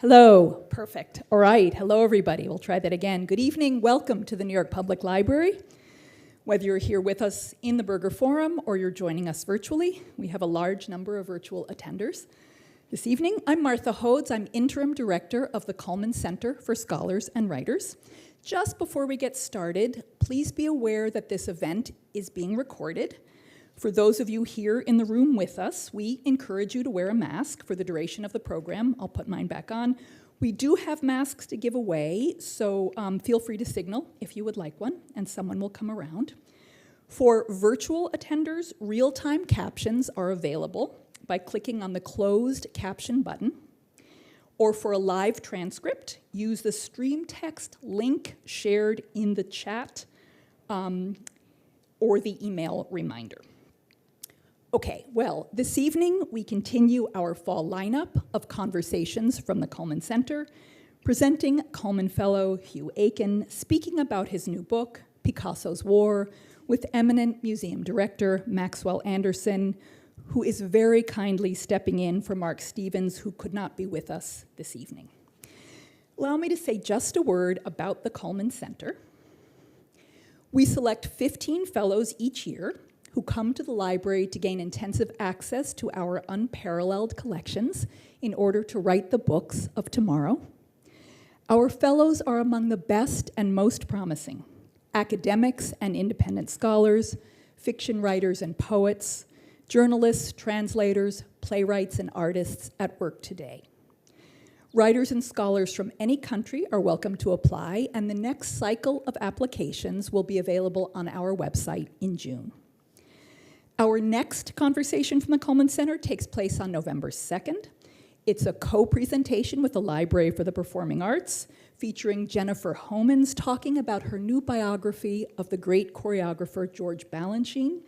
Hello, perfect. All right, hello everybody. We'll try that again. Good evening, welcome to the New York Public Library. Whether you're here with us in the Berger Forum or you're joining us virtually, we have a large number of virtual attenders. This evening, I'm Martha Hodes. I'm Interim Director of the Cullman Center for Scholars and Writers. Just before we get started, please be aware that this event is being recorded. For those of you here in the room with us, we encourage you to wear a mask for the duration of the program. I'll put mine back on. We do have masks to give away, so feel free to signal if you would like one, and someone will come around. For virtual attenders, real-time captions are available by clicking on the closed caption button. Or for a live transcript, use the stream text link shared in the chat or the email reminder. Okay, well, this evening we continue our fall lineup of conversations from the Cullman Center, presenting Cullman Fellow Hugh Eakin speaking about his new book, Picasso's War, with eminent museum director Maxwell Anderson, who is very kindly stepping in for Mark Stevens, who could not be with us this evening. Allow me to say just a word about the Cullman Center. We select 15 fellows each year who come to the library to gain intensive access to our unparalleled collections in order to write the books of tomorrow. Our fellows are among the best and most promising academics and independent scholars, fiction writers and poets, journalists, translators, playwrights, and artists at work today. Writers and scholars from any country are welcome to apply, and the next cycle of applications will be available on our website in June. Our next conversation from the Cullman Center takes place on November 2nd. It's a co-presentation with the Library for the Performing Arts, featuring Jennifer Homans talking about her new biography of the great choreographer George Balanchine,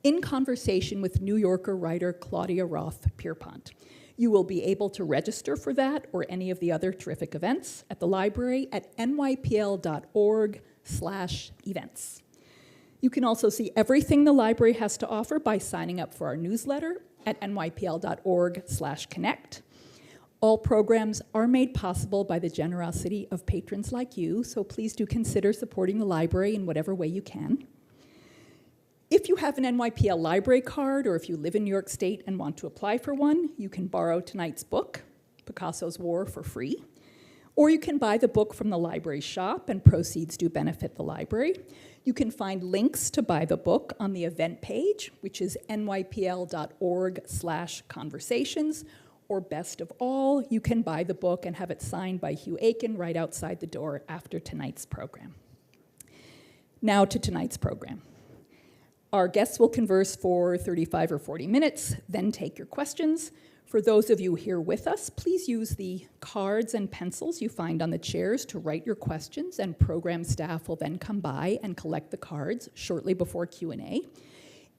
in conversation with New Yorker writer Claudia Roth-Pierpont. You will be able to register for that or any of the other terrific events at the library at nypl.org/events. You can also see everything the library has to offer by signing up for our newsletter at nypl.org/connect. All programs are made possible by the generosity of patrons like you, so please do consider supporting the library in whatever way you can. If you have an NYPL library card, or if you live in New York State and want to apply for one, you can borrow tonight's book, Picasso's War, for free. Or you can buy the book from the library shop, and proceeds do benefit the library. You can find links to buy the book on the event page, which is nypl.org/conversations, or best of all, you can buy the book and have it signed by Hugh Eakin right outside the door after tonight's program. Now to tonight's program. Our guests will converse for 35 or 40 minutes, then take your questions. For those of you here with us, please use the cards and pencils you find on the chairs to write your questions, and program staff will then come by and collect the cards shortly before Q&A.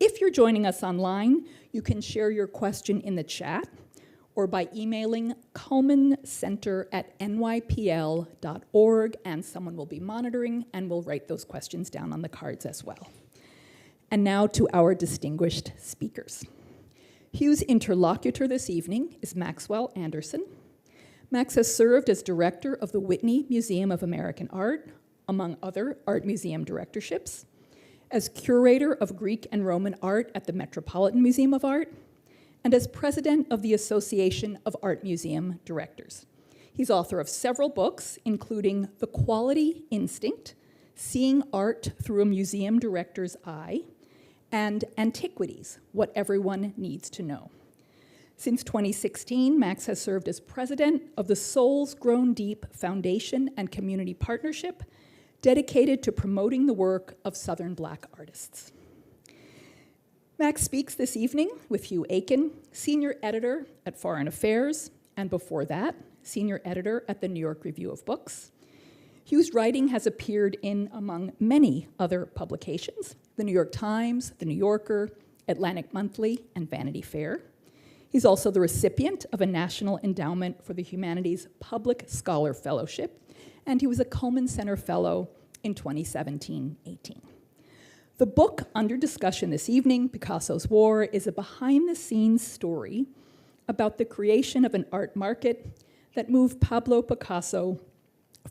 If you're joining us online, you can share your question in the chat or by emailing cullmancenter@nypl.org, and someone will be monitoring and will write those questions down on the cards as well. And now to our distinguished speakers. Hugh's interlocutor this evening is Maxwell Anderson. Max has served as director of the Whitney Museum of American Art, among other art museum directorships, as curator of Greek and Roman art at the Metropolitan Museum of Art, and as president of the Association of Art Museum Directors. He's author of several books, including The Quality Instinct, Seeing Art Through a Museum Director's Eye, and Antiquities, What Everyone Needs to Know. Since 2016, Max has served as president of the Souls Grown Deep Foundation and Community Partnership, dedicated to promoting the work of Southern Black artists. Max speaks this evening with Hugh Eakin, senior editor at Foreign Affairs, and before that, senior editor at the New York Review of Books. Hugh's writing has appeared in, among many other publications, the New York Times, the New Yorker, Atlantic Monthly, and Vanity Fair. He's also the recipient of a National Endowment for the Humanities Public Scholar Fellowship, and he was a Cullman Center Fellow in 2017-18. The book under discussion this evening, Picasso's War, is a behind-the-scenes story about the creation of an art market that moved Pablo Picasso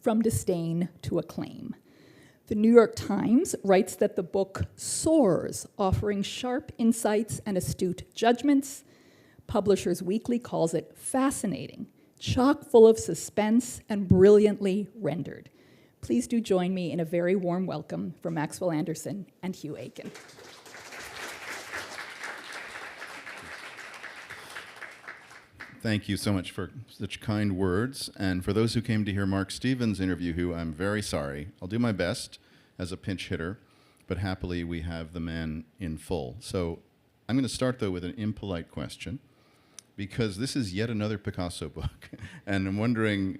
from disdain to acclaim. The New York Times writes that the book soars, offering sharp insights and astute judgments. Publishers Weekly calls it fascinating, chock full of suspense, and brilliantly rendered. Please do join me in a very warm welcome for Maxwell Anderson and Hugh Eakin. Thank you so much for such kind words. And for those who came to hear Mark Stevens' interview, who I'm very sorry, I'll do my best as a pinch hitter, but happily we have the man in full. So I'm going to start, though, with an impolite question, because this is yet another Picasso book. And I'm wondering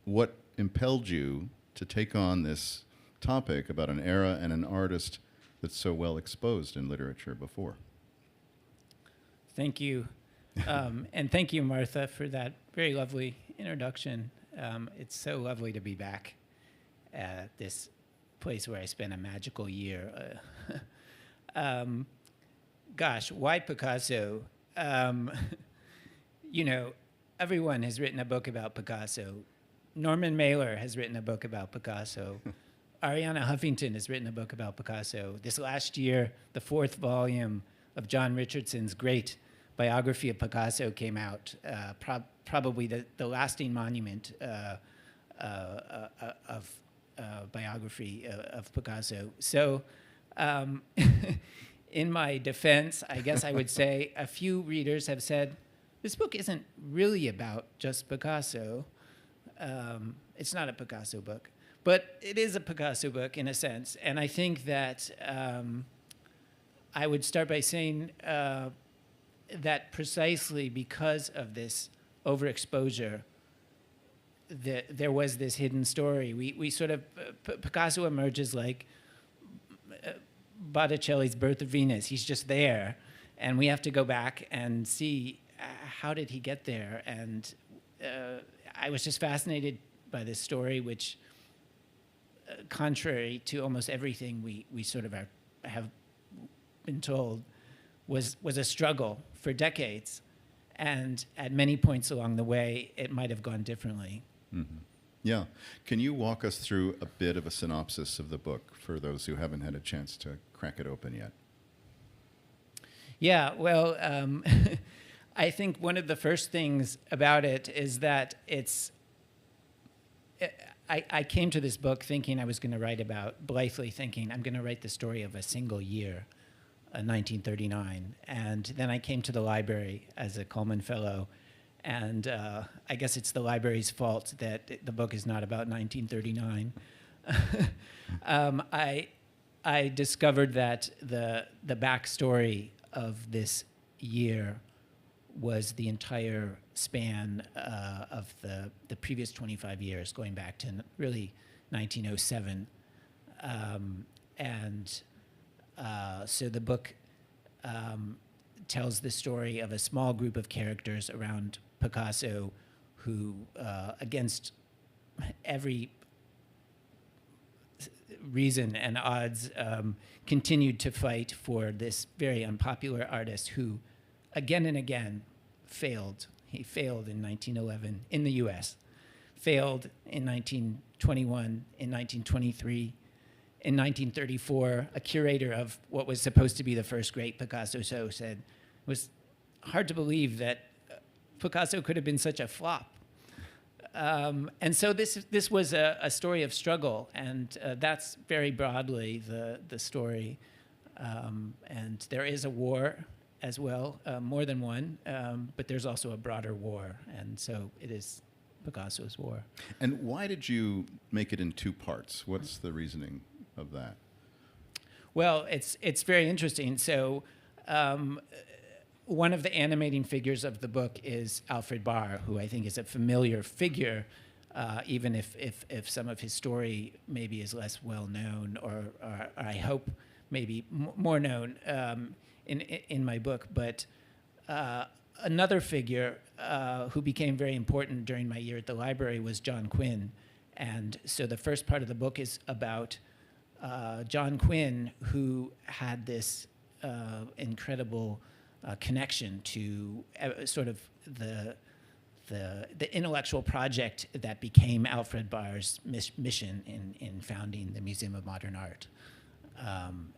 what impelled you to take on this topic about an era and an artist that's so well exposed in literature before. Thank you. And thank you, Martha, for that very lovely introduction. It's so lovely to be back at this place where I spent a magical year. Gosh, why Picasso? You know, everyone has written a book about Picasso. Norman Mailer has written a book about Picasso. Ariana Huffington has written a book about Picasso. This last year, the 4th volume of John Richardson's great biography of Picasso came out, probably the lasting monument of biography of Picasso. So in my defense, I guess I would say a few readers have said, this book isn't really about just Picasso. It's not a Picasso book, but it is a Picasso book in a sense. And I think that I would start by saying that precisely because of this overexposure, there was this hidden story. We sort of, Picasso emerges like Botticelli's Birth of Venus. He's just there, and we have to go back and see how did he get there. And I was just fascinated by this story, which, contrary to almost everything we sort of have been told, was a struggle for decades, and at many points along the way, it might have gone differently. Mm-hmm. Yeah. Can you walk us through a bit of a synopsis of the book for those who haven't had a chance to crack it open yet? Yeah, well, I think one of the first things about it is that I came to this book thinking I was going to write about, blithely thinking, I'm going to write the story of a single year, 1939. And then I came to the library as a Cullman Fellow, and I guess it's the library's fault that the book is not about 1939. I discovered that the backstory of this year was the entire span of the previous 25 years, going back to really 1907. So the book tells the story of a small group of characters around Picasso who, against every reason and odds, continued to fight for this very unpopular artist who, again and again, failed. He failed in 1911 in the US, failed in 1921, in 1923, in 1934, a curator of what was supposed to be the first great Picasso show said, it was hard to believe that Picasso could have been such a flop. And so this was a story of struggle, and that's very broadly the story. And there is a war as well, more than one, but there's also a broader war, and so it is Picasso's war. And why did you make it in 2 parts? What's the reasoning of that? Well, it's very interesting. So one of the animating figures of the book is Alfred Barr, who I think is a familiar figure, even if some of his story maybe is less well known, or I hope maybe more known in my book. But another figure who became very important during my year at the library was John Quinn. And so the first part of the book is about John Quinn, who had this incredible connection to sort of the the intellectual project that became Alfred Barr's mission in founding the Museum of Modern Art.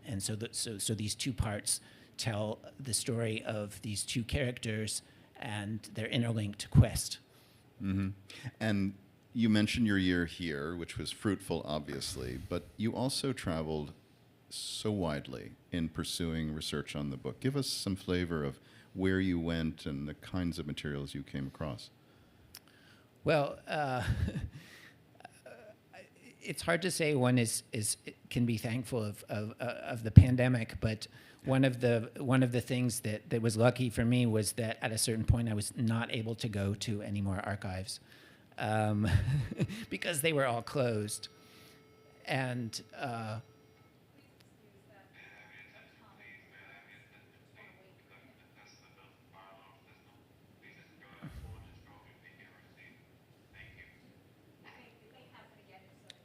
And so these two parts tell the story of these two characters and their interlinked quest. Mm-hmm. And you mentioned your year here, which was fruitful, obviously, but you also traveled so widely in pursuing research on the book. Give us some flavor of where you went and the kinds of materials you came across. Well, it's hard to say one can be thankful of the pandemic, but one of the things that was lucky for me was that at a certain point I was not able to go to any more archives because they were all closed, and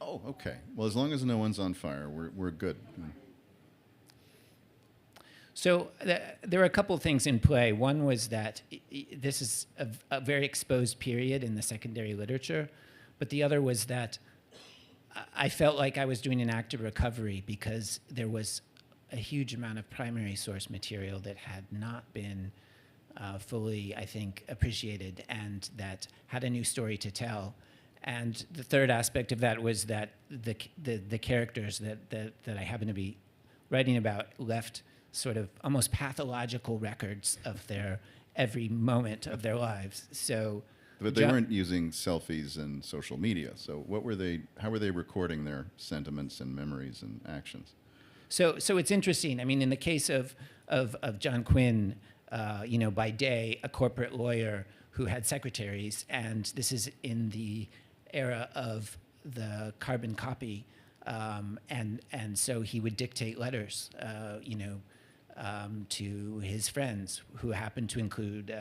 Oh, okay. Well, as long as no one's on fire, we're good. So there were a couple of things in play. One was that this is a very exposed period in the secondary literature, but the other was that I felt like I was doing an active recovery because there was a huge amount of primary source material that had not been fully, I think, appreciated and that had a new story to tell. And the third aspect of that was that the characters that I happen to be writing about left sort of almost pathological records of their every moment of their lives. So, but they weren't using selfies and social media. So how were they recording their sentiments and memories and actions? So it's interesting. I mean, in the case of John Quinn, by day a corporate lawyer who had secretaries, and this is in the era of the carbon copy, and so he would dictate letters, to his friends, who happened to include,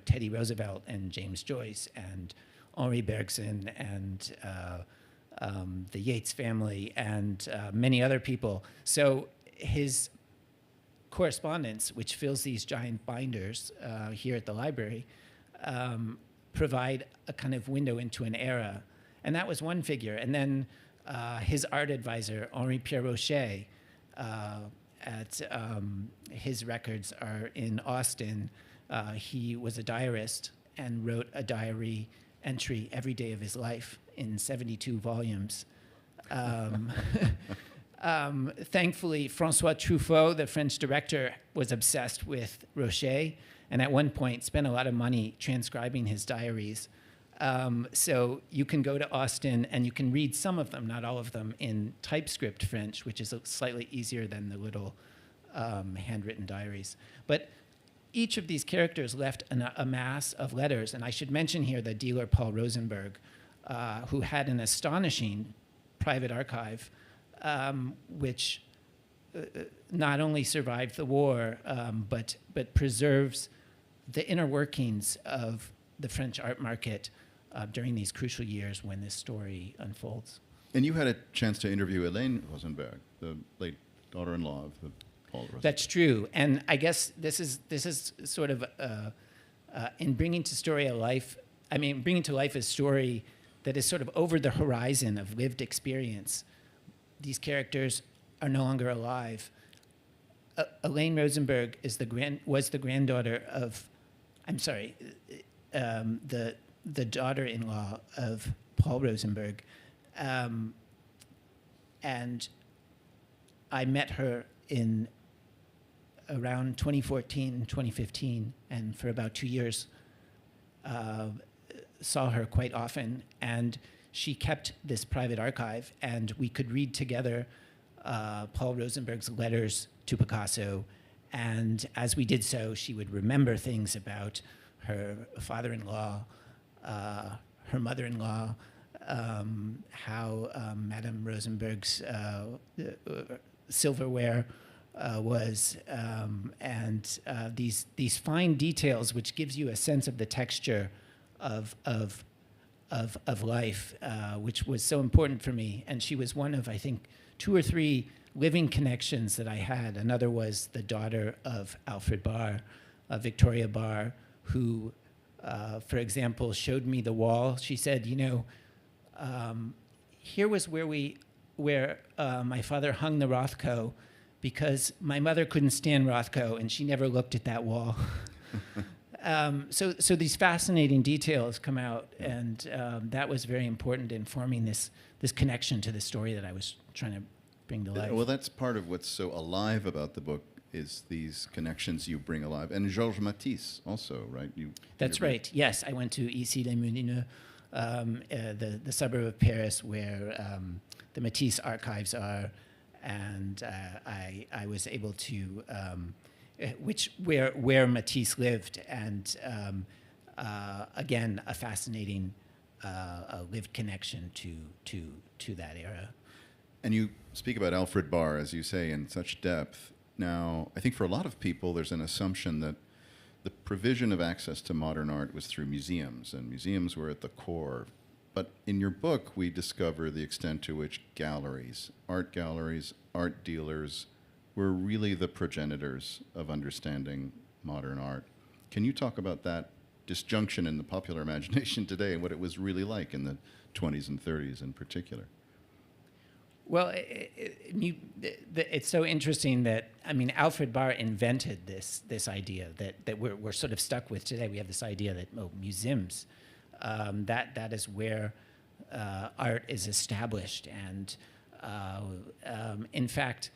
Teddy Roosevelt and James Joyce and Henri Bergson and the Yates family and many other people. So his correspondence, which fills these giant binders here at the library, provide a kind of window into an era. And that was one figure. And then his art advisor, Henri Pierre Rocher, his records are in Austin. He was a diarist and wrote a diary entry every day of his life in 72 volumes. Thankfully, François Truffaut, the French director, was obsessed with Rocher, and at one point spent a lot of money transcribing his diaries. So you can go to Austin and you can read some of them, not all of them, in typescript French, which is slightly easier than the little handwritten diaries. But each of these characters left a mass of letters, and I should mention here the dealer Paul Rosenberg, who had an astonishing private archive, which not only survived the war, but preserves the inner workings of the French art market during these crucial years when this story unfolds. And you had a chance to interview Elaine Rosenberg, the late daughter-in-law of the Paul Rosenberg. That's true, and I guess this is sort of in bringing to life a story that is sort of over the horizon of lived experience. These characters are no longer alive. Elaine Rosenberg was the granddaughter of, the daughter-in-law of Paul Rosenberg, and I met her in around 2014, 2015, and for about 2 years saw her quite often, and she kept this private archive, and we could read together Paul Rosenberg's letters to Picasso, and as we did so, she would remember things about her father-in-law, her mother-in-law, how Madame Rosenberg's silverware was, and these fine details, which gives you a sense of the texture of life, which was so important for me. And she was one of, I think, 2 or 3 living connections that I had. Another was the daughter of Alfred Barr, Victoria Barr, who for example, showed me the wall. She said, here was where my father hung the Rothko, because my mother couldn't stand Rothko and she never looked at that wall. So these fascinating details come out, and that was very important in forming this connection to the story that I was trying to bring to life. Well, that's part of what's so alive about the book, is these connections you bring alive. And Georges Matisse also, right? That's right. Yes, I went to Issy-les-Moulineaux, the suburb of Paris where the Matisse archives are, and I was able to, where Matisse lived, and again, a fascinating lived connection to that era. And you speak about Alfred Barr, as you say, in such depth. Now, I think for a lot of people, there's an assumption that the provision of access to modern art was through museums, and museums were at the core. But in your book, we discover the extent to which galleries, art dealers, were really the progenitors of understanding modern art. Can you talk about that disjunction in the popular imagination today and what it was really like in the 20s and 30s in particular? Well, it's so interesting that, Alfred Barr invented this idea that we're sort of stuck with today. We have this idea that museums, that is where art is established. And in fact,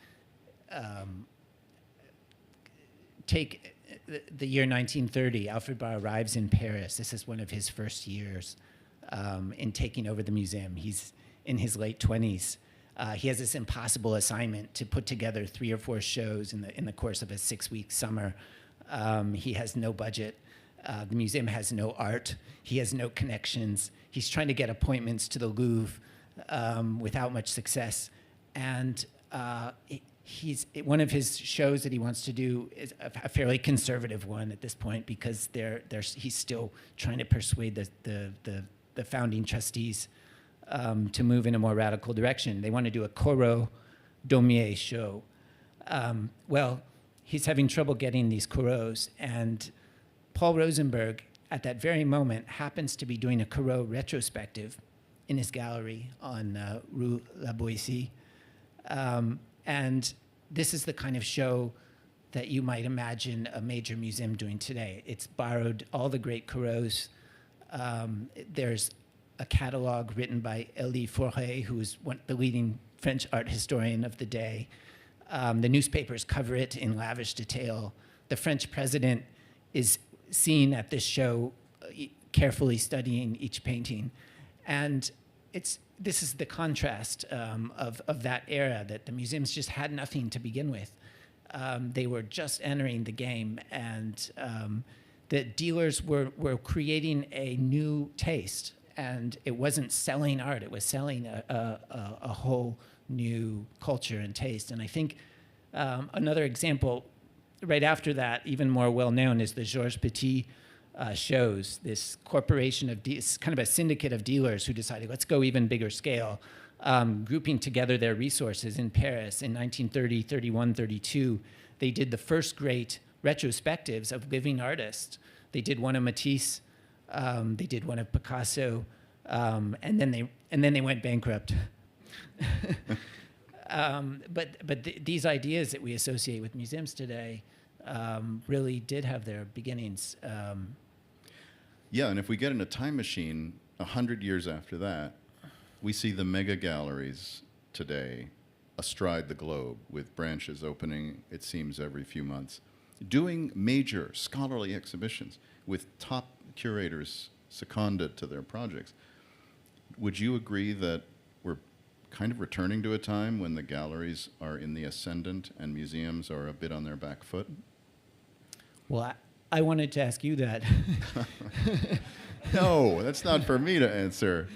take the year 1930, Alfred Barr arrives in Paris. This is one of his first years in taking over the museum. He's in his late 20s. He has this impossible assignment to put together 3 or 4 shows in the course of a 6-week summer. He has no budget. The museum has no art. He has no connections. He's trying to get appointments to the Louvre without much success. And one of his shows that he wants to do is a fairly conservative one at this point, because he's still trying to persuade the founding trustees to move in a more radical direction. They want to do a Corot Daumier show. Well, he's having trouble getting these Corots, and Paul Rosenberg, at that very moment, happens to be doing a Corot retrospective in his gallery on Rue La Boétie. And this is the kind of show that you might imagine a major museum doing today. It's borrowed all the great Corots. There's a catalog written by Élie Forêt, who is the leading French art historian of the day. The newspapers cover it in lavish detail. The French president is seen at this show carefully studying each painting. And this is the contrast of that era, that the museums just had nothing to begin with. They were just entering the game, and the dealers were creating a new taste. And it wasn't selling art, it was selling a whole new culture and taste. And I think another example right after that, even more well-known, is the Georges Petit shows. This corporation of, kind of a syndicate of dealers who decided, let's go even bigger scale, grouping together their resources in Paris in 1930, 31, 32. They did the first great retrospectives of living artists. They did one of Matisse, they did one of Picasso, and then they went bankrupt. But these ideas that we associate with museums today really did have their beginnings. Yeah, and if we get in a time machine 100 years after that, we see the mega galleries today astride the globe, with branches opening, it seems, every few months, doing major scholarly exhibitions with top curators seconded to their projects. Would you agree that we're kind of returning to a time when the galleries are in the ascendant and museums are a bit on their back foot? Well, I wanted to ask you that. No, that's not for me to answer.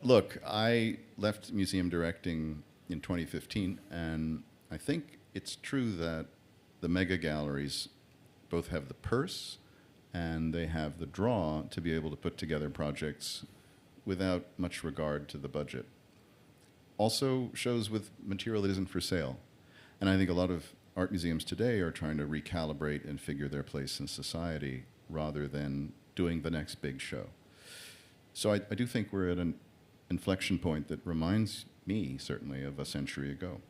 Look, I left museum directing in 2015, and I think it's true that the mega galleries both have the purse and they have the draw to be able to put together projects without much regard to the budget. Also, shows with material that isn't for sale. And I think a lot of art museums today are trying to recalibrate and figure their place in society rather than doing the next big show. So I do think we're at an inflection point that reminds me, certainly, of a century ago.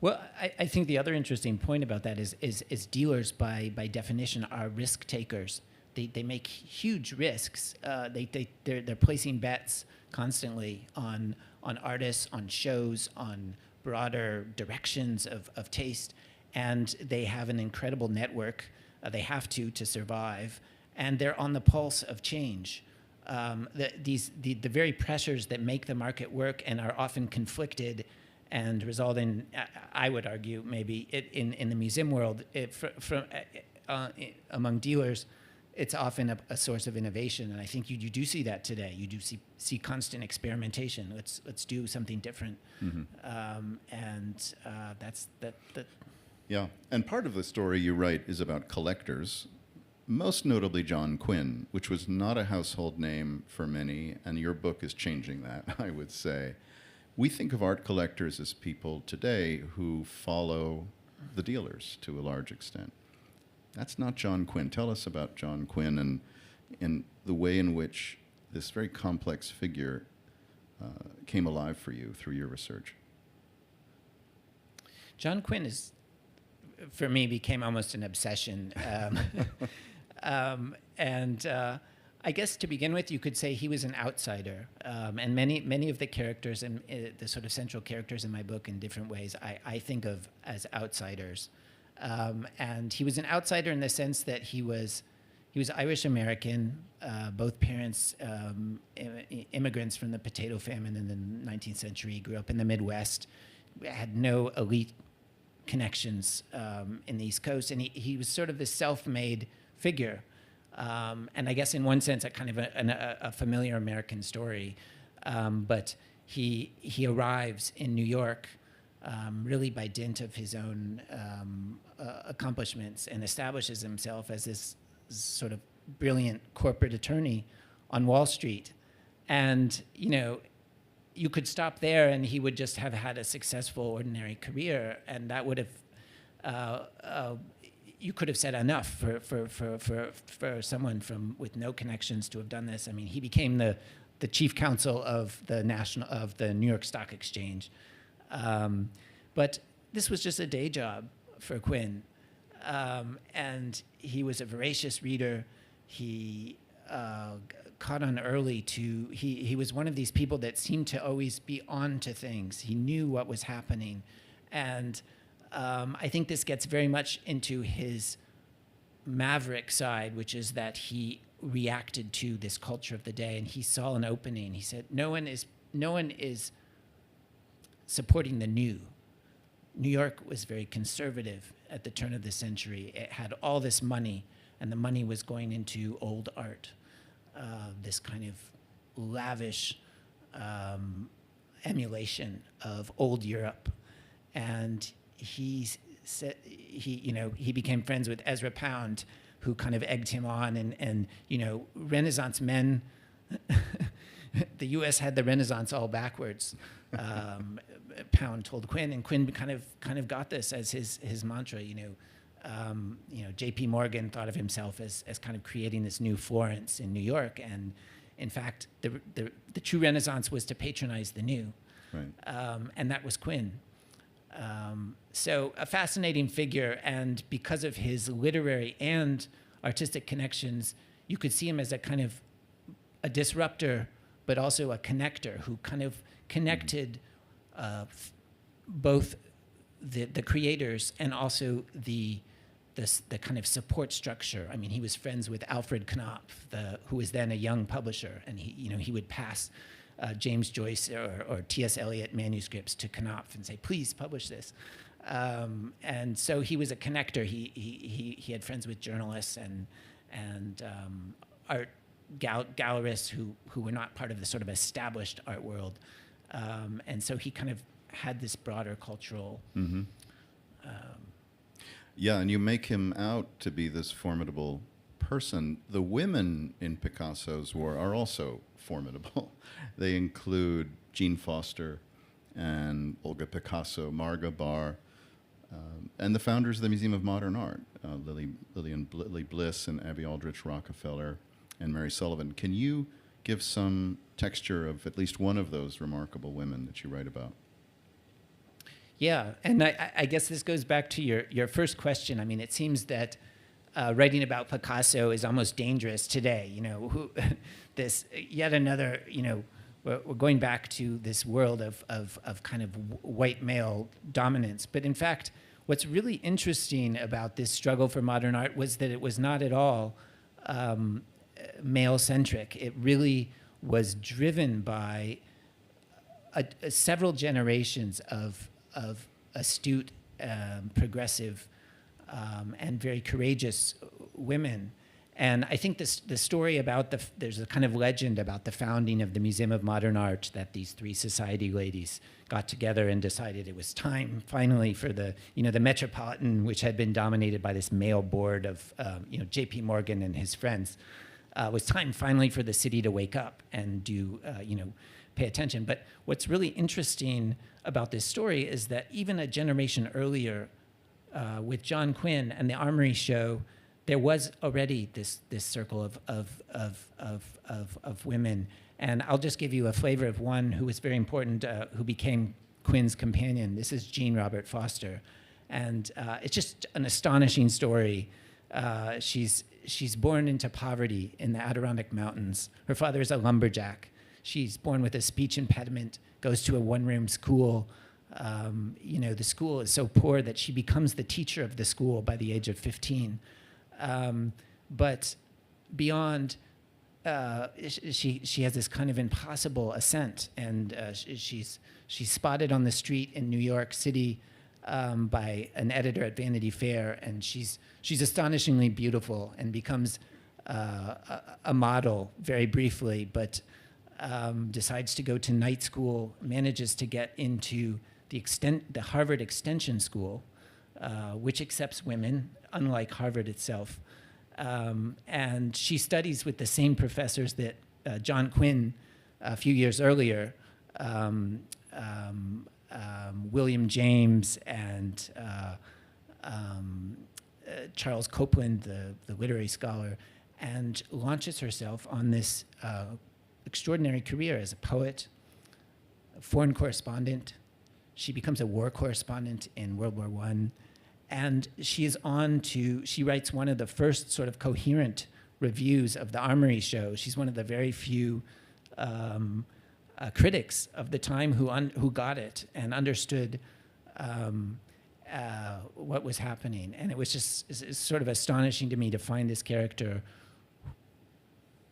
Well, I think the other interesting point about that is dealers by definition are risk takers. They make huge risks. They're placing bets constantly on artists, on shows, on broader directions of taste, and they have an incredible network. They have to survive, and they're on the pulse of change. The very pressures that make the market work and are often conflicted and result in, I would argue, maybe in the museum world, among dealers, it's often a source of innovation, and I think you do see that today. You do see constant experimentation. Let's do something different, that's that. Yeah, and part of the story you write is about collectors, most notably John Quinn, which was not a household name for many, and your book is changing that, I would say. We think of art collectors as people today who follow the dealers to a large extent. That's not John Quinn. Tell us about John Quinn and the way in which this very complex figure came alive for you through your research. John Quinn for me, became almost an obsession. I guess to begin with, you could say he was an outsider, and many of the characters and the sort of central characters in my book, in different ways, I think of as outsiders. And he was an outsider in the sense that he was Irish American, both parents immigrants from the potato famine in the 19th century, grew up in the Midwest, had no elite connections in the East Coast, and he was sort of this self-made figure. And I guess in one sense, a kind of a familiar American story. But he arrives in New York really by dint of his own accomplishments and establishes himself as this sort of brilliant corporate attorney on Wall Street. And, you could stop there and he would just have had a successful, ordinary career, and that would have you could have said enough for someone with no connections to have done this. I mean, he became the chief counsel of the New York Stock Exchange, but this was just a day job for Quinn, and he was a voracious reader. He caught on early to he was one of these people that seemed to always be on to things. He knew what was happening, and I think this gets very much into his maverick side, which is that he reacted to this culture of the day, and he saw an opening. He said, no one is supporting the new. New York was very conservative at the turn of the century. It had all this money, and the money was going into old art, this kind of lavish emulation of old Europe. And he said he became friends with Ezra Pound, who kind of egged him on, and Renaissance men. The U.S. had the Renaissance all backwards. Pound told Quinn, and Quinn kind of got this as his mantra. J.P. Morgan thought of himself as kind of creating this new Florence in New York, and in fact, the true Renaissance was to patronize the new, right. And that was Quinn. So a fascinating figure, and because of his literary and artistic connections, you could see him as a kind of a disruptor, but also a connector who kind of connected both the creators and also the kind of support structure. I mean, he was friends with Alfred Knopf, who was then a young publisher, and he would pass James Joyce or T.S. Eliot manuscripts to Knopf and say, please publish this. And so he was a connector. He had friends with journalists and art gallerists who were not part of the sort of established art world. And so he kind of had this broader cultural... Mm-hmm. Yeah, and you make him out to be this formidable person. The women in Picasso's war are also formidable. They include Jean Foster and Olga Picasso, Marga Barr, and the founders of the Museum of Modern Art. Lily Bliss and Abby Aldrich Rockefeller and Mary Sullivan. Can you give some texture of at least one of those remarkable women that you write about? Yeah, and I guess this goes back to your first question. I mean, it seems that writing about Picasso is almost dangerous today. You know, this yet another, you know, we're going back to this world of kind of white male dominance. But in fact, what's really interesting about this struggle for modern art was that it was not at all male-centric. It really was driven by several generations of astute, progressive, and very courageous women. And I think the story about there's a kind of legend about the founding of the Museum of Modern Art, that these three society ladies got together and decided it was time finally for the Metropolitan, which had been dominated by this male board of J.P. Morgan and his friends. It was time finally for the city to wake up and do pay attention. But what's really interesting about this story is that even a generation earlier, with John Quinn and the Armory Show, there was already this circle of women. And I'll just give you a flavor of one who was very important, who became Quinn's companion. This is Jean Robert Foster. And it's just an astonishing story. She's born into poverty in the Adirondack Mountains. Her father is a lumberjack. She's born with a speech impediment, goes to a one-room school. The school is so poor that she becomes the teacher of the school by the age of 15. But beyond, she has this kind of impossible ascent, and she's spotted on the street in New York City by an editor at Vanity Fair, and she's astonishingly beautiful and becomes a model very briefly, but decides to go to night school, manages to get into the Harvard Extension School, which accepts women, unlike Harvard itself. And she studies with the same professors that John Quinn, a few years earlier, William James and Charles Copeland, the literary scholar, and launches herself on this extraordinary career as a poet, a foreign correspondent. She becomes a war correspondent in World War I. And she writes one of the first sort of coherent reviews of the Armory Show. She's one of the very few critics of the time who got it and understood what was happening. And it was it's sort of astonishing to me to find this character,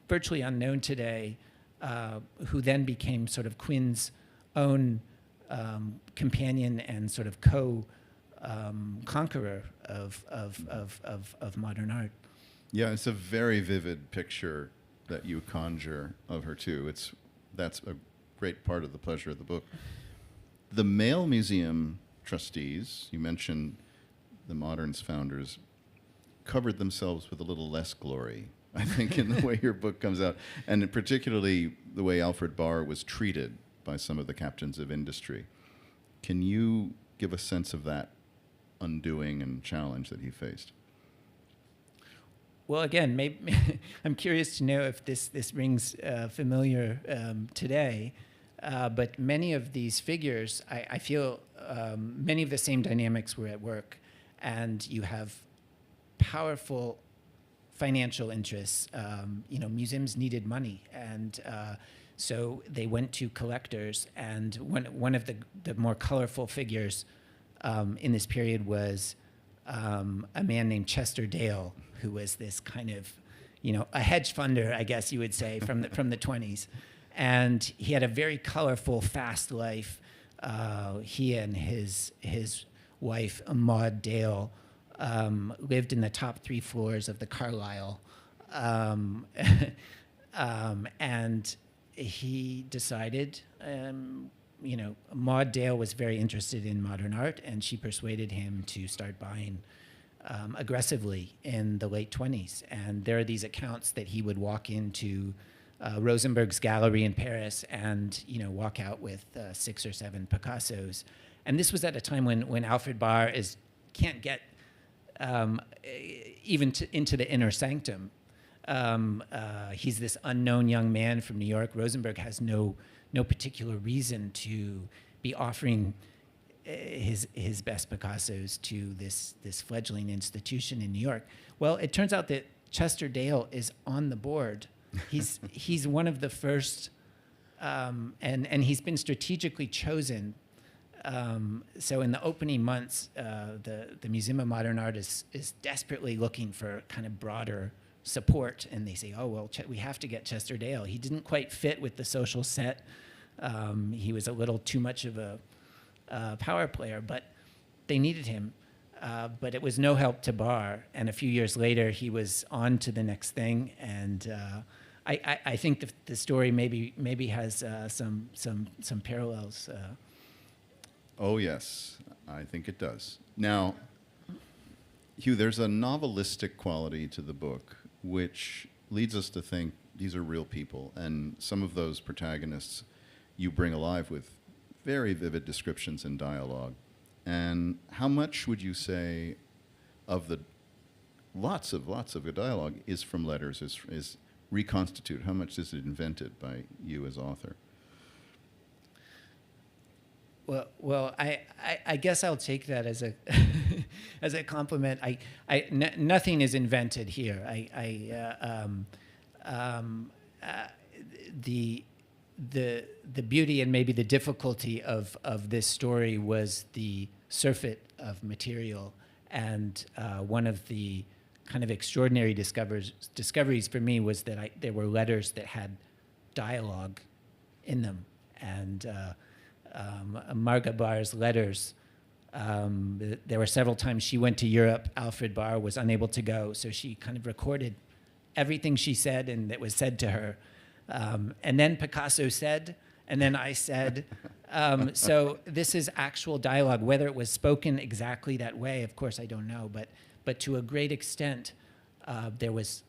virtually unknown today, who then became sort of Quinn's own companion and sort of conqueror of modern art. Yeah, it's a very vivid picture that you conjure of her too. That's a great part of the pleasure of the book. The male museum trustees, you mentioned the Modern's founders, covered themselves with a little less glory, I think, in the way your book comes out, and particularly the way Alfred Barr was treated by some of the captains of industry. Can you give a sense of that undoing and challenge that he faced? Well, again, maybe I'm curious to know if this rings familiar today. But many of these figures, I feel many of the same dynamics were at work. And you have powerful financial interests. Museums needed money. And so they went to collectors. And one of the more colorful figures in this period was a man named Chester Dale, who was this kind of, a hedge funder, I guess you would say, from the 20s. And he had a very colorful, fast life. He and his wife, Maud Dale, lived in the top 3 floors of the Carlyle. And he decided, Maud Dale was very interested in modern art, and she persuaded him to start buying aggressively in the late 20s. And there are these accounts that he would walk into Rosenberg's gallery in Paris and walk out with 6 or 7 Picassos. And this was at a time when Alfred Barr can't get even into the inner sanctum. He's this unknown young man from New York. Rosenberg has no particular reason to be offering his best Picassos to this fledgling institution in New York. Well, it turns out that Chester Dale is on the board. He's one of the first, and he's been strategically chosen. So in the opening months, the Museum of Modern Art is desperately looking for kind of broader support, and they say, oh, well, we have to get Chester Dale. He didn't quite fit with the social set. He was a little too much of a power player, but they needed him. But it was no help to Barr, and a few years later, he was on to the next thing, and I think the story maybe has some parallels. Oh, yes, I think it does. Now, Hugh, there's a novelistic quality to the book, which leads us to think these are real people, and some of those protagonists you bring alive with very vivid descriptions and dialogue. And how much would you say of the lots of the dialogue is from letters, is reconstituted? How much is it invented by you as author? Well, I guess I'll take that as a as a compliment. Nothing is invented here. The beauty and maybe the difficulty of this story was the surfeit of material, and one of the kind of extraordinary discoveries for me was that there were letters that had dialogue in them, and Marga Barr's letters. There were several times she went to Europe. Alfred Barr was unable to go, so she kind of recorded everything she said and that was said to her. And then Picasso said, and then I said. So this is actual dialogue. Whether it was spoken exactly that way, of course, I don't know. But to a great extent, there was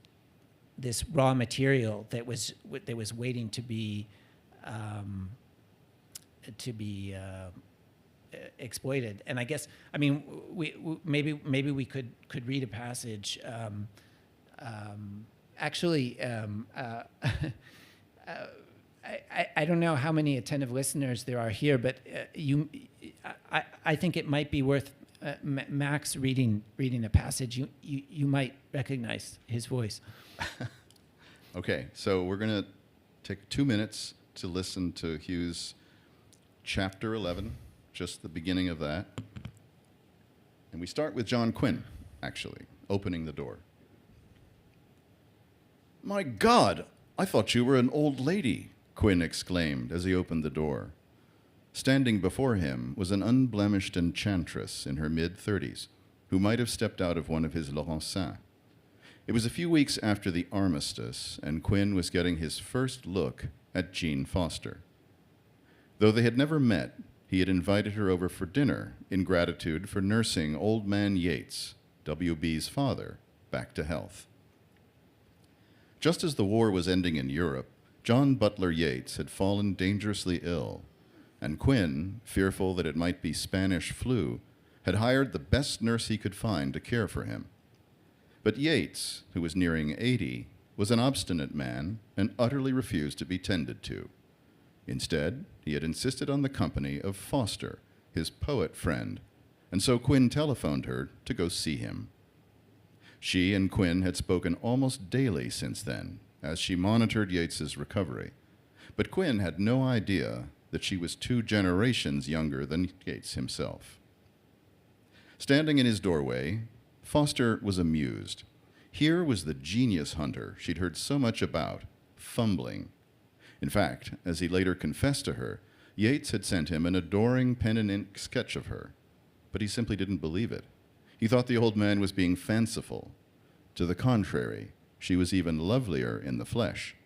this raw material that was waiting to be exploited. And I guess, I mean, maybe we could read a passage. I don't know how many attentive listeners there are here, but I think it might be worth Max reading a passage. You might recognize his voice. Okay, so we're going to take 2 minutes to listen to Hugh's Chapter 11, just the beginning of that. And we start with John Quinn, actually, opening the door. "My God, I thought you were an old lady," Quinn exclaimed as he opened the door. Standing before him was an unblemished enchantress in her mid-30s, who might have stepped out of one of his Laurentins. It was a few weeks after the armistice, and Quinn was getting his first look at Jean Foster. Though they had never met, he had invited her over for dinner in gratitude for nursing old man Yates, W.B.'s father, back to health. Just as the war was ending in Europe, John Butler Yates had fallen dangerously ill, and Quinn, fearful that it might be Spanish flu, had hired the best nurse he could find to care for him. But Yates, who was nearing 80, was an obstinate man and utterly refused to be tended to. Instead, he had insisted on the company of Foster, his poet friend, and so Quinn telephoned her to go see him. She and Quinn had spoken almost daily since then, as she monitored Yates's recovery. But Quinn had no idea that she was 2 generations younger than Yates himself. Standing in his doorway, Foster was amused. Here was the genius hunter she'd heard so much about, fumbling. In fact, as he later confessed to her, Yates had sent him an adoring pen-and-ink sketch of her, but he simply didn't believe it. He thought the old man was being fanciful. To the contrary, she was even lovelier in the flesh.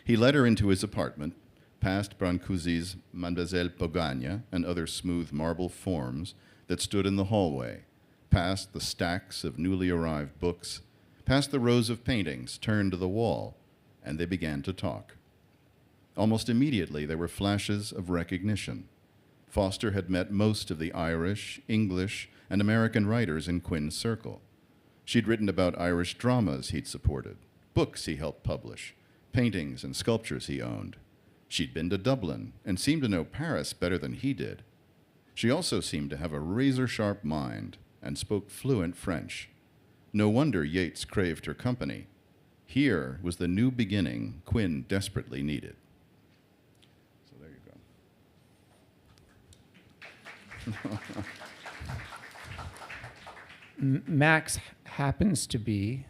He led her into his apartment, past Brancusi's Mademoiselle Pogagne and other smooth marble forms that stood in the hallway, past the stacks of newly arrived books, past the rows of paintings turned to the wall, and they began to talk. Almost immediately, there were flashes of recognition. Foster had met most of the Irish, English, and American writers in Quinn's circle. She'd written about Irish dramas he'd supported, books he helped publish, paintings and sculptures he owned. She'd been to Dublin and seemed to know Paris better than he did. She also seemed to have a razor-sharp mind and spoke fluent French. No wonder Yeats craved her company. Here was the new beginning Quinn desperately needed. So there you go. Max happens to be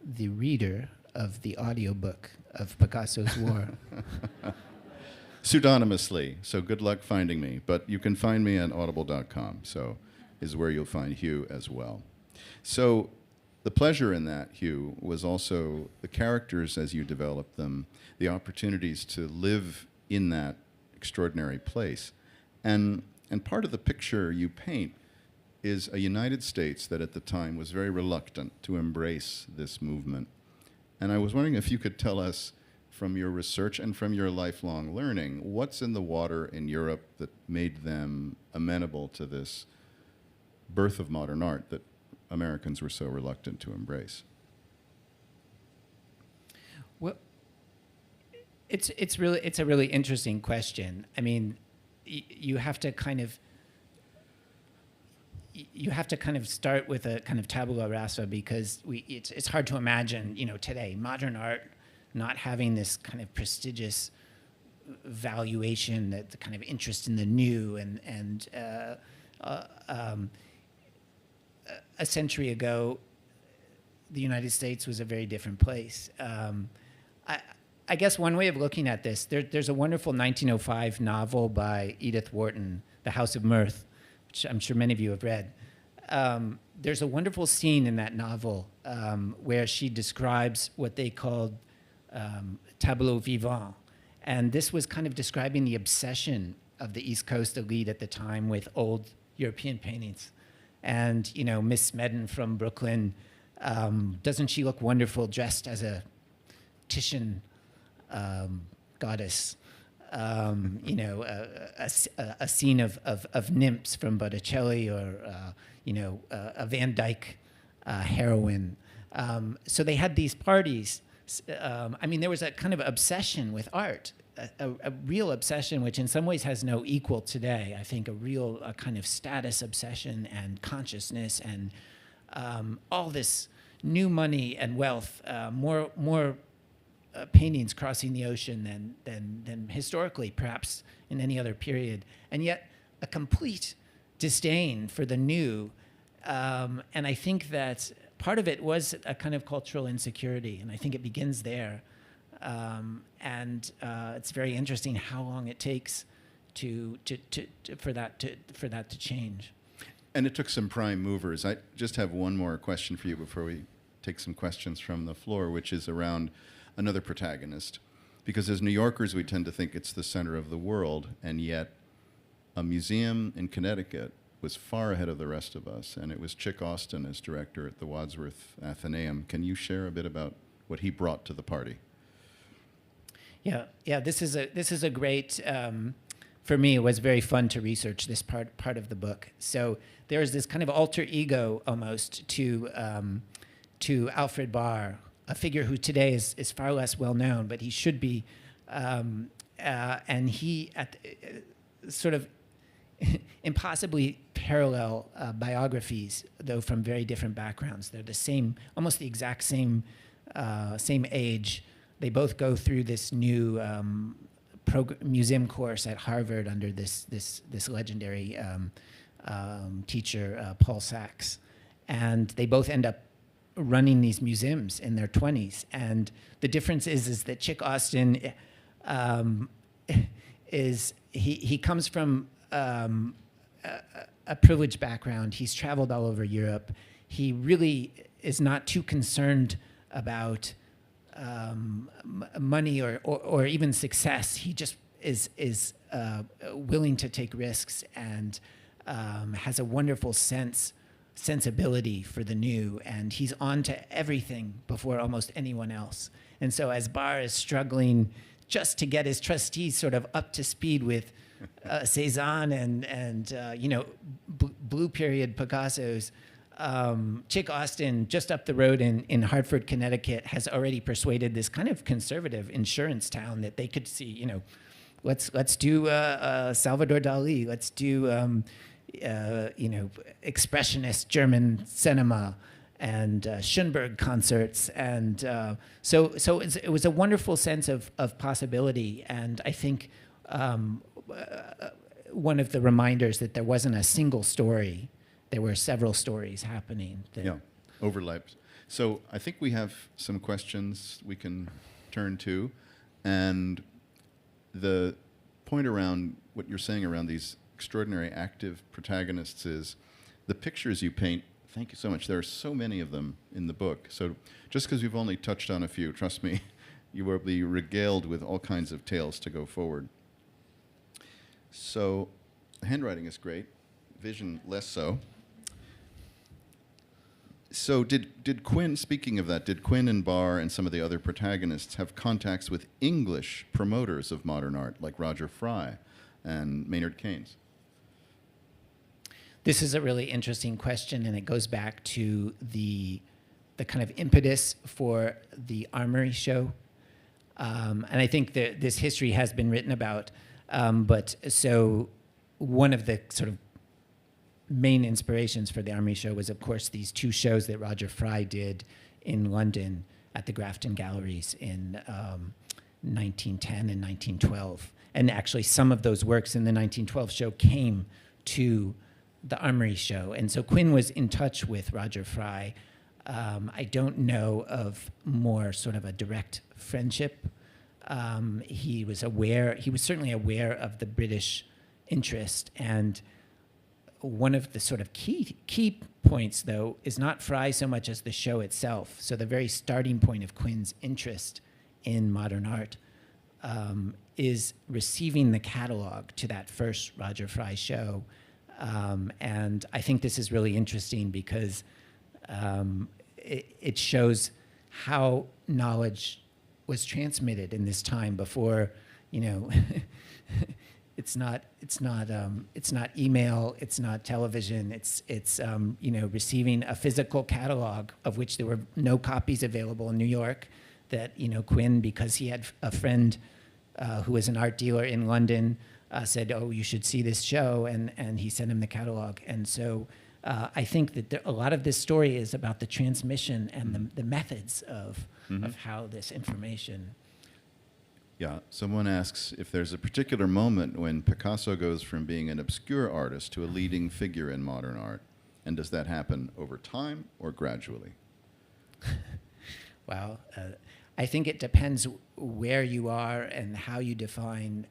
the reader of the audiobook of Picasso's War. Pseudonymously, so good luck finding me. But you can find me at audible.com, so is where you'll find Hugh as well. So the pleasure in that, Hugh, was also the characters as you developed them, the opportunities to live in that extraordinary place. And part of the picture you paint is a United States that at the time was very reluctant to embrace this movement. And I was wondering if you could tell us, from your research and from your lifelong learning, what's in the water in Europe that made them amenable to this birth of modern art that Americans were so reluctant to embrace? Well, it's a really interesting question. I mean, you have to kind of start with a kind of tabula rasa, because it's hard to imagine, today modern art not having this kind of prestigious valuation, that the kind of interest in the new, and a century ago, the United States was a very different place. I guess one way of looking at this, there's a wonderful 1905 novel by Edith Wharton, The House of Mirth, which I'm sure many of you have read. There's a wonderful scene in that novel where she describes what they called tableau vivant. And this was kind of describing the obsession of the East Coast elite at the time with old European paintings. And, Miss Smedden from Brooklyn, doesn't she look wonderful dressed as a Titian goddess? A scene of nymphs from Botticelli, or, a Van Dyck heroine. So they had these parties. There was a kind of obsession with art, a real obsession, which in some ways has no equal today. I think a real kind of status obsession and consciousness, and all this new money and wealth, more paintings crossing the ocean than historically, perhaps in any other period, and yet a complete disdain for the new. And I think that part of it was a kind of cultural insecurity, and I think it begins there. It's very interesting how long it takes for that to change. And it took some prime movers. I just have one more question for you before we take some questions from the floor, which is around another protagonist. Because as New Yorkers, we tend to think it's the center of the world, and yet a museum in Connecticut was far ahead of the rest of us, and it was Chick Austin as director at the Wadsworth Athenaeum. Can you share a bit about what he brought to the party? Yeah. This is a great. For me, it was very fun to research this part of the book. So there is this kind of alter ego almost to Alfred Barr, a figure who today is far less well known, but he should be. And he sort of impossibly parallel biographies, though from very different backgrounds. They're the same, almost the exact same age. They both go through this new museum course at Harvard under this legendary teacher, Paul Sachs, and they both end up running these museums in their 20s. And the difference is that Chick Austin he comes from a privileged background. He's traveled all over Europe. He really is not too concerned about money or even success. He just is willing to take risks, and has a wonderful sensibility for the new, and he's on to everything before almost anyone else. And so as Barr is struggling just to get his trustees sort of up to speed with Cézanne and blue period Picassos, Chick Austin, just up the road in Hartford, Connecticut, has already persuaded this kind of conservative insurance town that they could see, you know, let's do Salvador Dali, let's do you know, expressionist German cinema and Schoenberg concerts, and so it was a wonderful sense of possibility, and I think one of the reminders that there wasn't a single story. There were several stories happening. Yeah, overlaps. So I think we have some questions we can turn to. And the point around what you're saying around these extraordinary active protagonists is the pictures you paint. Thank you so much. There are so many of them in the book. So just because we've only touched on a few, trust me, you will be regaled with all kinds of tales to go forward. So handwriting is great, vision less so. So did Quinn, speaking of that, did Quinn and Barr and some of the other protagonists have contacts with English promoters of modern art, like Roger Fry and Maynard Keynes? This is a really interesting question, and it goes back to the kind of impetus for the Armory show. And I think that this history has been written about, but so one of the sort of main inspirations for the Armory show was, of course, these two shows that Roger Fry did in London at the Grafton Galleries in 1910 and 1912. And actually, some of those works in the 1912 show came to the Armory show. And so Quinn was in touch with Roger Fry. I don't know of more sort of a direct friendship. He was certainly aware of the British interest, and one of the sort of key points, though, is not Fry so much as the show itself. So the very starting point of Quinn's interest in modern art is receiving the catalog to that first Roger Fry show. And I think this is really interesting because it shows how knowledge was transmitted in this time before, you know, it's not email, it's not television, it's you know, receiving a physical catalog of which there were no copies available in New York, that, you know, Quinn, because he had a friend who was an art dealer in London, said, oh, you should see this show, and he sent him the catalog. And so I think that a lot of this story is about the transmission and the methods of how this information. Yeah, someone asks if there's a particular moment when Picasso goes from being an obscure artist to a leading figure in modern art, and does that happen over time or gradually? Well, I think it depends where you are and how you define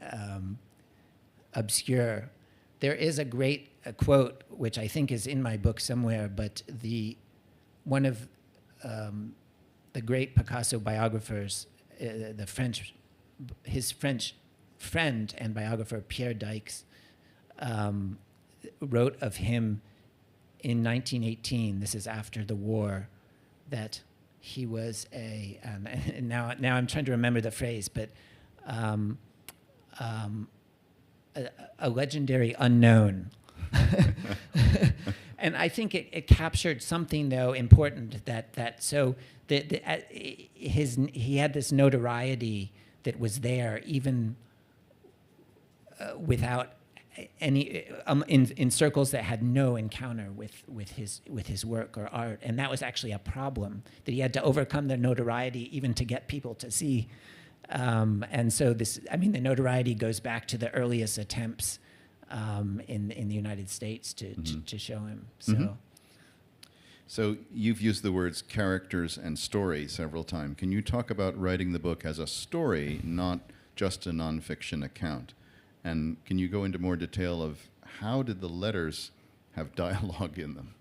obscure. There is a great quote, which I think is in my book somewhere, but one of the great Picasso biographers, his French friend and biographer, Pierre Dykes, wrote of him in 1918, this is after the war, that he was and now I'm trying to remember the phrase, but a legendary unknown. And I think it captured something, though, important, he had this notoriety that was there even without any in circles that had no encounter with his work or art, and that was actually a problem, that he had to overcome the notoriety even to get people to see. And so the notoriety goes back to the earliest attempts in the United States to show him. So. So you've used the words characters and story several times. Can you talk about writing the book as a story, not just a nonfiction account? And can you go into more detail of how did the letters have dialogue in them?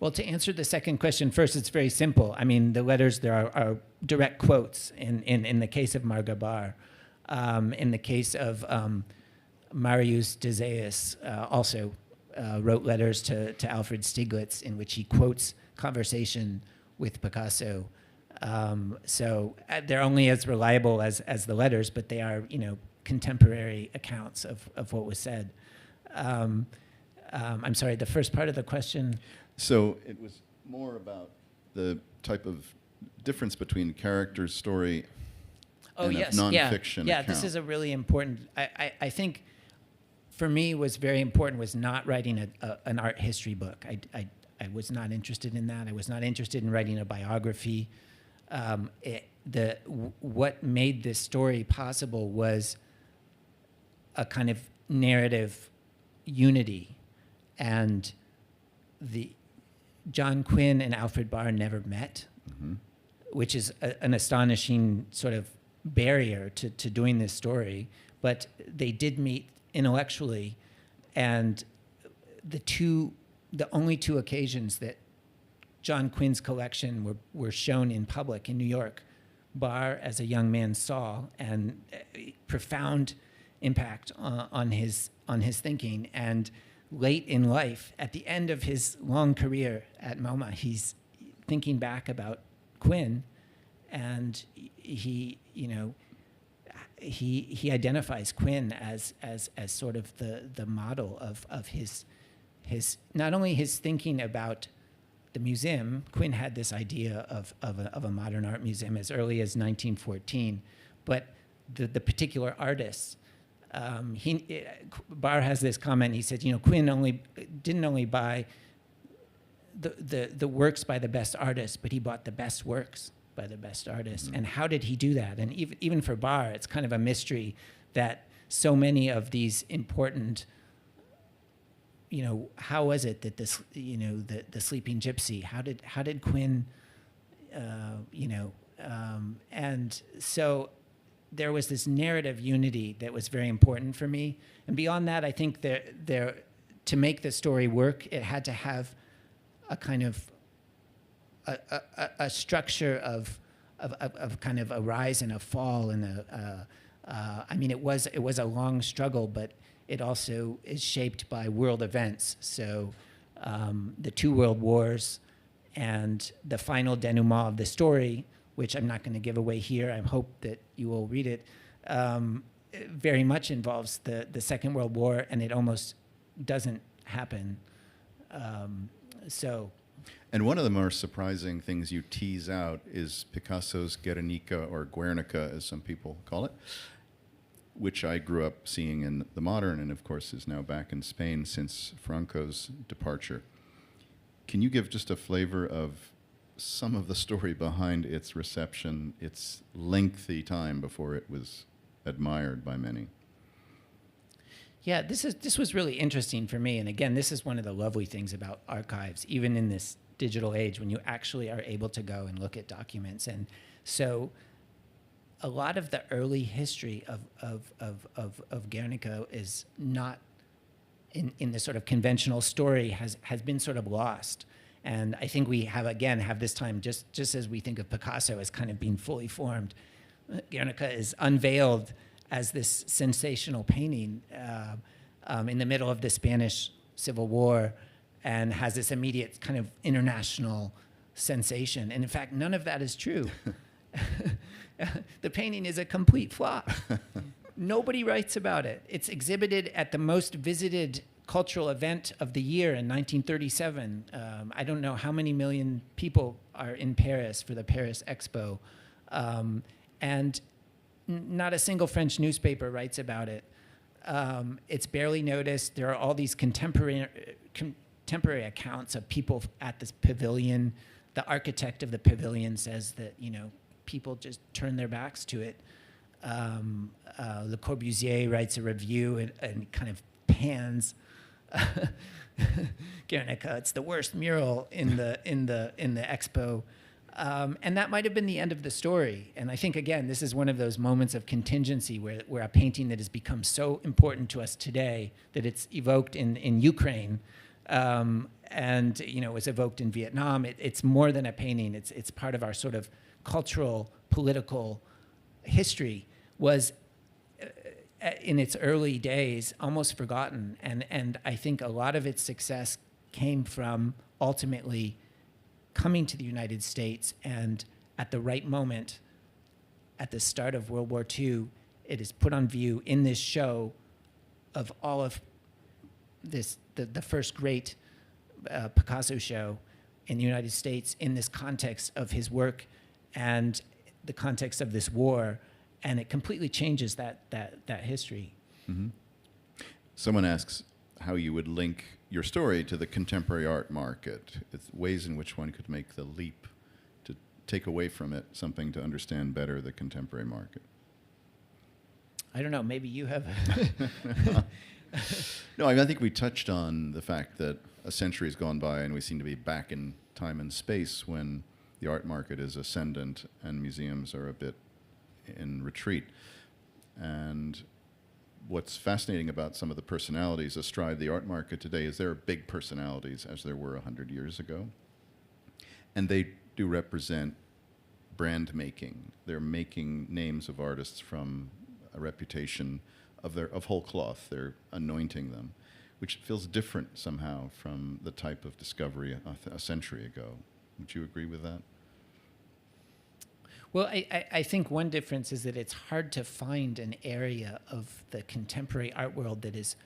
Well, to answer the second question first, it's very simple. I mean, the letters, there are direct quotes in the case of Marga Bar. In the case of Marius Desailles, also wrote letters to Alfred Stieglitz in which he quotes conversation with Picasso. So they're only as reliable as the letters, but they are, you know, contemporary accounts of what was said. I'm sorry, the first part of the question. So it was more about the type of difference between character story and Yes, nonfiction yeah. account. This is a really important. I think, for me, was very important was not writing an art history book. I was not interested in that. I was not interested in writing a biography. What made this story possible was a kind of narrative unity, and John Quinn and Alfred Barr never met, which is an astonishing sort of barrier to doing this story. But they did meet intellectually, and the only two occasions that John Quinn's collection were shown in public in New York, Barr, as a young man, saw, and profound impact on his thinking. And late in life, at the end of his long career at MoMA, he's thinking back about Quinn, and he identifies Quinn as sort of the model of his not only his thinking about the museum. Quinn had this idea of a modern art museum as early as 1914, but the particular artists. Barr has this comment. He said, Quinn didn't only buy the works by the best artists, but he bought the best works by the best artists. And how did he do that? And even for Barr, it's kind of a mystery that so many of these important, how was it that this, the Sleeping Gypsy, how did Quinn, and so there was this narrative unity that was very important for me. And beyond that, I think to make the story work, it had to have a kind of a structure of kind of a rise and a fall, and it was a long struggle, but it also is shaped by world events. So the two world wars and the final denouement of the story, which I'm not going to give away here, I hope that you will read it, very much involves the Second World War, and it almost doesn't happen. And one of the more surprising things you tease out is Picasso's Guernica, or Guernica, as some people call it, which I grew up seeing in the modern, and of course is now back in Spain since Franco's departure. Can you give just a flavor of some of the story behind its reception, its lengthy time before it was admired by many? Yeah, this was really interesting for me. And again, this is one of the lovely things about archives, even in this digital age, when you actually are able to go and look at documents. And so a lot of the early history of Guernica is not in the sort of conventional story, has been sort of lost. And I think we have this time, just as we think of Picasso as kind of being fully formed, Guernica is unveiled as this sensational painting in the middle of the Spanish Civil War, and has this immediate kind of international sensation. And in fact, none of that is true. The painting is a complete flop. Nobody writes about it. It's exhibited at the most visited cultural event of the year in 1937. I don't know how many million people are in Paris for the Paris Expo. And not a single French newspaper writes about it. It's barely noticed. There are all these contemporary accounts of people at this pavilion. The architect of the pavilion says that, people just turn their backs to it. Le Corbusier writes a review and kind of pans Guernica. It's the worst mural in the expo. And that might have been the end of the story. And I think, again, this is one of those moments of contingency where a painting that has become so important to us today that it's evoked in Ukraine, and was evoked in Vietnam. It's more than a painting. It's part of our sort of cultural, political history, was in its early days almost forgotten. And I think a lot of its success came from ultimately coming to the United States, and at the right moment, at the start of World War II, it is put on view in this show of all of the first great Picasso show in the United States in this context of his work and the context of this war, and it completely changes that history. Mm-hmm. Someone asks how you would link your story to the contemporary art market. It's ways in which one could make the leap to take away from it something to understand better the contemporary market. I don't know, maybe you have. No, I think we touched on the fact that a century has gone by and we seem to be back in time and space when the art market is ascendant and museums are a bit in retreat. And what's fascinating about some of the personalities astride the art market today is there are big personalities as there were 100 years ago. And they do represent brand making. They're making names of artists from a reputation of whole cloth. They're anointing them, which feels different somehow from the type of discovery a century ago. Would you agree with that? Well, I think one difference is that it's hard to find an area of the contemporary art world that is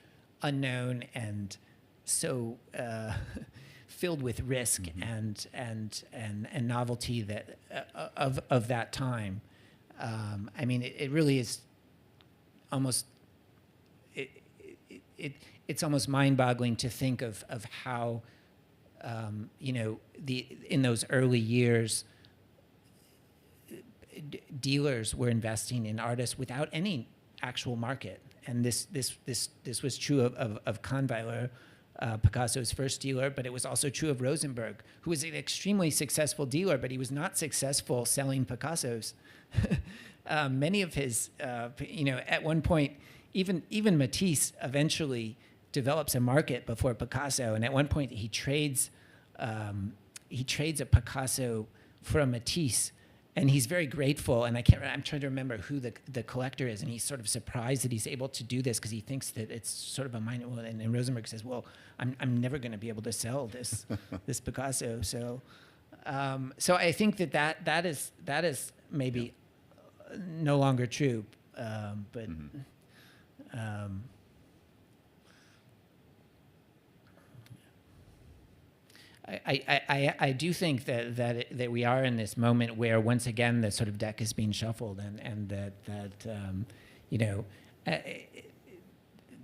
unknown and so filled with risk and novelty that of that time. I mean, it really is almost it's almost mind-boggling to think of how in those early years. Dealers were investing in artists without any actual market, and this was true of Kahnweiler, Picasso's first dealer, but it was also true of Rosenberg, who was an extremely successful dealer, but he was not successful selling Picassos. Many of his, at one point, even Matisse eventually develops a market before Picasso, and at one point he trades a Picasso for a Matisse. And he's very grateful, and I'm trying to remember who the collector is, and he's sort of surprised that he's able to do this because he thinks that it's sort of a minor. And Rosenberg says, "Well, I'm never going to be able to sell this Picasso." So I think that is maybe no longer true, but. I do think that we are in this moment where once again the sort of deck is being shuffled and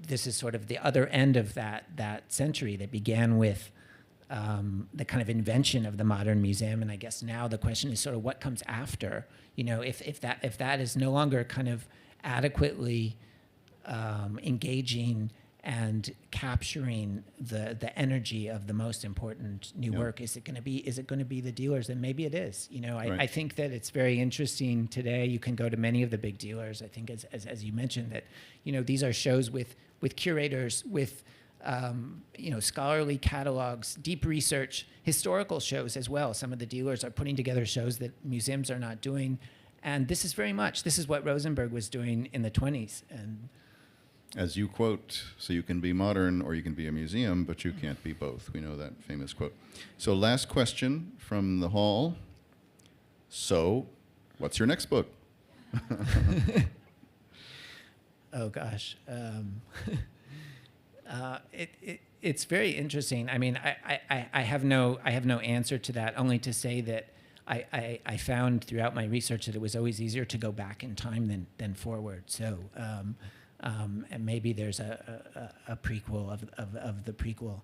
this is sort of the other end of that century that began with the kind of invention of the modern museum, and I guess now the question is sort of what comes after. If that is no longer kind of adequately engaging and capturing the energy of the most important new work. Is it going to be the dealers? And maybe it is. Right. I think that it's very interesting today. You can go to many of the big dealers. I think as you mentioned that, these are shows with curators, with scholarly catalogs, deep research, historical shows as well. Some of the dealers are putting together shows that museums are not doing. And this is what Rosenberg was doing in the 1920s. And as you quote, so you can be modern or you can be a museum, but you can't be both. We know that famous quote. So last question from the hall. So what's your next book? Oh, gosh. It's very interesting. I mean, I have no answer to that, only to say that I found throughout my research that it was always easier to go back in time than forward. So, and maybe there's a prequel of the prequel.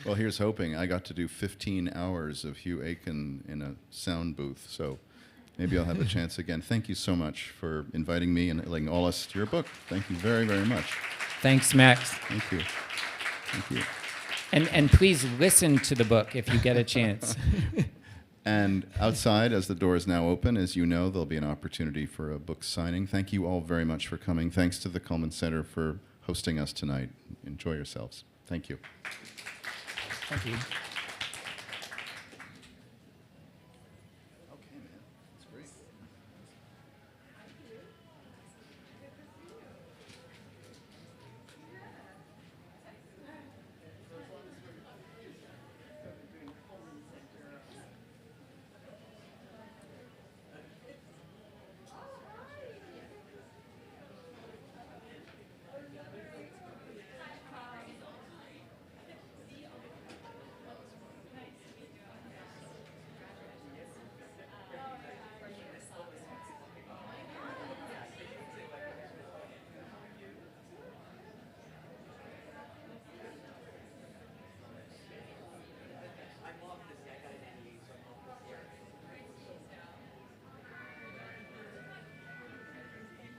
Well, here's hoping. I got to do 15 hours of Hugh Eakin in a sound booth, so maybe I'll have a chance again. Thank you so much for inviting me and letting all us to your book. Thank you very, very much. Thanks, Max. Thank you. Thank you. And please listen to the book if you get a chance. And outside, as the door is now open, as you know, there'll be an opportunity for a book signing. Thank you all very much for coming. Thanks to the Cullman Center for hosting us tonight. Enjoy yourselves. Thank you. Thank you.